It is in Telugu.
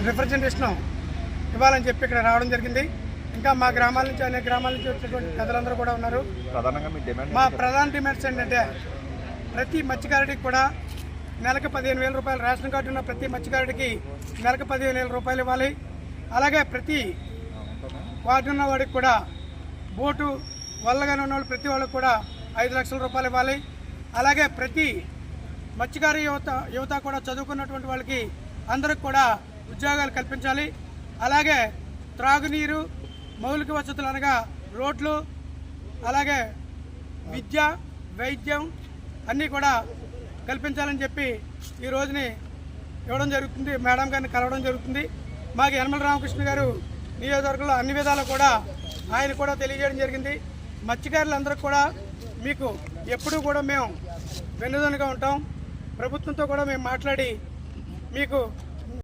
రిప్రజెంటేషన్ ఇవ్వాలని చెప్పి ఇక్కడ రావడం జరిగింది. ఇంకా మా గ్రామాల నుంచి అనేక గ్రామాల నుంచి వచ్చినటువంటి ప్రజలందరూ కూడా ఉన్నారు. మా ప్రధాన డిమాండ్స్ ఏంటంటే ప్రతి మత్స్యకారుడికి కూడా నెలకు 15,000 రూపాయలు, రేషన్ కార్డు ఉన్న ప్రతి మత్స్యకారుడికి నెలకు 15,000 రూపాయలు ఇవ్వాలి. అలాగే ప్రతి వార్డు ఉన్న వాడికి కూడా బోటు వల్లగానే ఉన్న వాళ్ళు ప్రతి వాళ్ళకి కూడా 5 లక్షల రూపాయలు ఇవ్వాలి. అలాగే ప్రతి మత్స్యకారు యువత కూడా చదువుకున్నటువంటి వాళ్ళకి అందరికి కూడా ఉద్యోగాలు కల్పించాలి. అలాగే త్రాగునీరు, మౌలిక వసతులు అనగా రోడ్లు, అలాగే విద్య, వైద్యం అన్నీ కూడా కల్పించాలని చెప్పి ఈ రోజుని ఇవ్వడం జరుగుతుంది. మేడం గారిని కలవడం జరుగుతుంది. మాకు యనమల రామకృష్ణ గారు నియోజకవర్గంలో అన్ని విధాలు కూడా ఆయన కూడా తెలియజేయడం జరిగింది. మత్స్యకారులందరికీ కూడా మీకు ఎప్పుడూ కూడా మేము వెన్నుదన్నుగా ఉంటాం. ప్రభుత్వంతో కూడా మేము మాట్లాడి మీకు